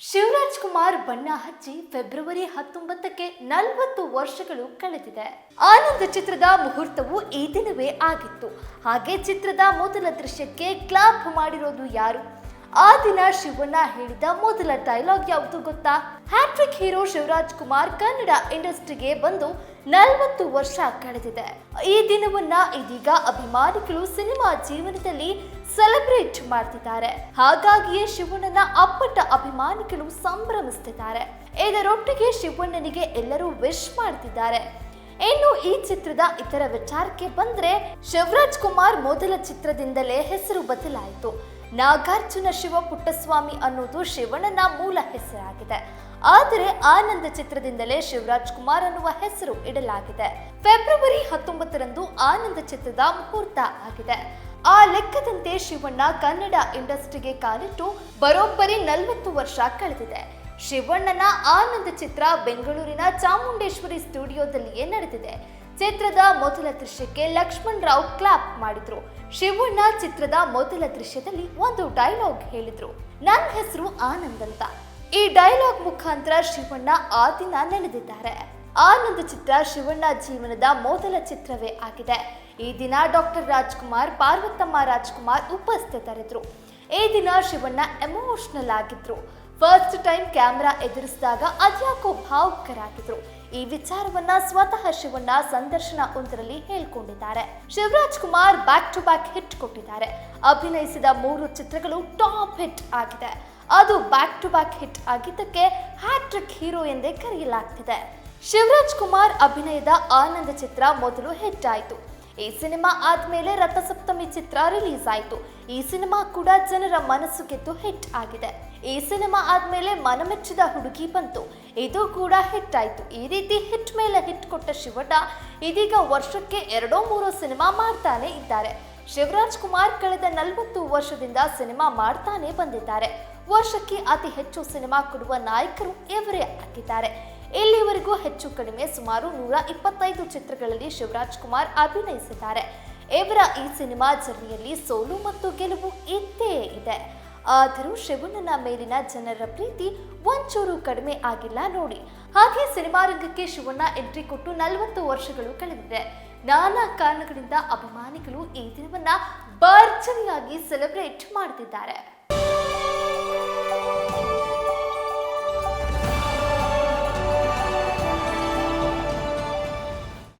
ಶಿವರಾಜ್ ಕುಮಾರ್ ಬಣ್ಣ ಹಚ್ಚಿ ಫೆಬ್ರವರಿ 19ಕ್ಕೆ 40 ವರ್ಷಗಳು ಕಳೆದಿದೆ. ಆನಂದ್ ಚಿತ್ರದ ಮುಹೂರ್ತವು ಈ ದಿನವೇ ಆಗಿತ್ತು. ಹಾಗೆ ಚಿತ್ರದ ಮೊದಲ ದೃಶ್ಯಕ್ಕೆ ಕ್ಲಾಪ್ ಮಾಡಿರೋದು ಯಾರು? ಆ ದಿನ ಶಿವಣ್ಣ ಹೇಳಿದ ಮೊದಲ ಡೈಲಾಗ್ ಯಾವುದು ಗೊತ್ತಾ? ಹ್ಯಾಟ್ರಿಕ್ ಹೀರೋ ಶಿವರಾಜ್ ಕುಮಾರ್ ಕನ್ನಡ ಇಂಡಸ್ಟ್ರಿಗೆ ಬಂದು 40 ವರ್ಷ ಕಳೆದಿದೆ. ಈ ದಿನವನ್ನ ಇದೀಗ ಅಭಿಮಾನಿಗಳು ಸಿನಿಮಾ ಜೀವನದಲ್ಲಿ ಸೆಲೆಬ್ರೇಟ್ ಮಾಡ್ತಿದ್ದಾರೆ. ಹಾಗಾಗಿಯೇ ಶಿವಣ್ಣನ ಅಪ್ಪಟ ಅಭಿಮಾನಿಗಳು ಸಂಭ್ರಮಿಸುತ್ತಿದ್ದಾರೆ. ಇದರೊಟ್ಟಿಗೆ ಶಿವಣ್ಣನಿಗೆ ಎಲ್ಲರೂ ವಿಶ್ ಮಾಡ್ತಿದ್ದಾರೆ. ಇನ್ನು ಈ ಚಿತ್ರದ ಇತರ ವಿಚಾರಕ್ಕೆ ಬಂದ್ರೆ, ಶಿವರಾಜ್ ಕುಮಾರ್ ಮೊದಲ ಚಿತ್ರದಿಂದಲೇ ಹೆಸರು ಬದಲಾಯಿತು. ನಾಗಾರ್ಜುನ ಶಿವ ಪುಟ್ಟಸ್ವಾಮಿ ಅನ್ನೋದು ಶಿವಣ್ಣನ ಮೂಲ ಹೆಸರಾಗಿದೆ. ಆದರೆ ಆನಂದ್ ಚಿತ್ರದಿಂದಲೇ ಶಿವರಾಜ್ ಕುಮಾರ್ ಅನ್ನುವ ಹೆಸರು ಇಡಲಾಗಿದೆ. ಫೆಬ್ರವರಿ 19ರಂದು ಆನಂದ್ ಚಿತ್ರದ ಮುಹೂರ್ತ ಆಗಿದೆ. ಆ ಲೆಕ್ಕದಂತೆ ಶಿವಣ್ಣ ಕನ್ನಡ ಇಂಡಸ್ಟ್ರಿಗೆ ಕಾಲಿಟ್ಟು ಬರೋಬ್ಬರಿ 40 ವರ್ಷ ಕಳೆದಿದೆ. ಶಿವಣ್ಣನ ಆನಂದ್ ಚಿತ್ರ ಬೆಂಗಳೂರಿನ ಚಾಮುಂಡೇಶ್ವರಿ ಸ್ಟುಡಿಯೋದಲ್ಲಿಯೇ ನಡೆದಿದೆ. ಚಿತ್ರದ ಮೊದಲ ದೃಶ್ಯಕ್ಕೆ ಲಕ್ಷ್ಮಣ್ ರಾವ್ ಕ್ಲಾಪ್ ಮಾಡಿದ್ರು. ಶಿವಣ್ಣ ಚಿತ್ರದ ಮೊದಲ ದೃಶ್ಯದಲ್ಲಿ ಒಂದು ಡೈಲಾಗ್ ಹೇಳಿದ್ರು, ನನ್ನ ಹೆಸರು ಆನಂದ್ ಅಂತ. ಈ ಡೈಲಾಗ್ ಮುಖಾಂತರ ಶಿವಣ್ಣ ಆ ದಿನ ನೆನೆದಿದ್ದಾರೆ. ಆನಂದ್ ಚಿತ್ರ ಶಿವಣ್ಣ ಜೀವನದ ಮೊದಲ ಚಿತ್ರವೇ ಆಗಿದೆ. ಈ ದಿನ ಡಾಕ್ಟರ್ ರಾಜ್ಕುಮಾರ್, ಪಾರ್ವತಮ್ಮ ರಾಜ್ಕುಮಾರ್ ಉಪಸ್ಥಿತರಿದ್ರು. ಈ ದಿನ ಶಿವಣ್ಣ ಎಮೋಷನಲ್ ಆಗಿದ್ರು. ಫಸ್ಟ್ ಟೈಮ್ ಕ್ಯಾಮೆರಾ ಎದುರಿಸಿದಾಗ ಅದ್ಯಾಕೋ ಭಾವುಕರಾಗಿದ್ರು. ಈ ವಿಚಾರವನ್ನ ಸ್ವತಃ ಶಿವಣ್ಣ ಸಂದರ್ಶನ ಒಂದರಲ್ಲಿ ಹೇಳ್ಕೊಂಡಿದ್ದಾರೆ. Shivaraj Kumar back to back hit ಕೊಟ್ಟಿದ್ದಾರೆ. ಅಭಿನಯಿಸಿದ 3 ಚಿತ್ರಗಳು ಟಾಪ್ ಹಿಟ್ ಆಗಿದೆ. ಅದು ಬ್ಯಾಕ್ ಟು ಬ್ಯಾಕ್ ಹಿಟ್ ಆಗಿದ್ದಕ್ಕೆ ಹ್ಯಾಟ್ರಿಕ್ ಹೀರೋ ಎಂದೇ ಕರೆಯಲಾಗ್ತಿದೆ. ಶಿವರಾಜ್ ಕುಮಾರ್ ಅಭಿನಯದ ಆನಂದ್ ಚಿತ್ರ ಮೊದಲು ಹಿಟ್ ಆಯಿತು. ಈ ಸಿನಿಮಾ ಆದ್ಮೇಲೆ ರಥಸಪ್ತಮಿ ಚಿತ್ರ ರಿಲೀಸ್ ಆಯಿತು. ಈ ಸಿನಿಮಾ ಕೂಡ ಜನರ ಮನಸ್ಸು ಗೆದ್ದು ಹಿಟ್ ಆಗಿದೆ. ಈ ಸಿನಿಮಾ ಆದ್ಮೇಲೆ ಮನಮೆಚ್ಚಿದ ಹುಡುಗಿ ಬಂತು. ಇದು ಕೂಡ ಹಿಟ್ ಆಯಿತು. ಈ ರೀತಿ ಹಿಟ್ ಮೇಲೆ ಹಿಟ್ ಕೊಟ್ಟ ಶಿವಣ್ಣ ಇದೀಗ ವರ್ಷಕ್ಕೆ 2-3 ಸಿನಿಮಾ ಮಾಡ್ತಾನೆ ಇದ್ದಾರೆ. ಶಿವರಾಜ್ ಕುಮಾರ್ ಕಳೆದ 40 ವರ್ಷದಿಂದ ಸಿನಿಮಾ ಮಾಡ್ತಾನೆ ಬಂದಿದ್ದಾರೆ. ವರ್ಷಕ್ಕೆ ಅತಿ ಹೆಚ್ಚು ಸಿನಿಮಾ ಕೊಡುವ ನಾಯಕರು ಇವರೇ ಆಗಿದ್ದಾರೆ. ಇಲ್ಲಿವರೆಗೂ ಹೆಚ್ಚು ಕಡಿಮೆ ಸುಮಾರು 125 ಚಿತ್ರಗಳಲ್ಲಿ ಶಿವರಾಜ್ ಕುಮಾರ್ ಅಭಿನಯಿಸಿದ್ದಾರೆ. ಇವರ ಈ ಸಿನಿಮಾ ಜರ್ನಿಯಲ್ಲಿ ಸೋಲು ಮತ್ತು ಗೆಲುವು ಇದ್ದೇ ಇದೆ. ಆದರೂ ಶಿವಣ್ಣನ ಮೇಲಿನ ಜನರ ಪ್ರೀತಿ ಒಂಚೂರು ಕಡಿಮೆ ಆಗಿಲ್ಲ ನೋಡಿ. ಹಾಗೆ ಸಿನಿಮಾ ರಂಗಕ್ಕೆ ಶಿವಣ್ಣ ಎಂಟ್ರಿ ಕೊಟ್ಟು 40 ವರ್ಷಗಳು ಕಳೆದಿದೆ. ನಾನಾ ಕಾರಣಗಳಿಂದ ಅಭಿಮಾನಿಗಳು ಈ ದಿನವನ್ನ ಭರ್ಜರಿಯಾಗಿ ಸೆಲೆಬ್ರೇಟ್ ಮಾಡ್ತಿದ್ದಾರೆ.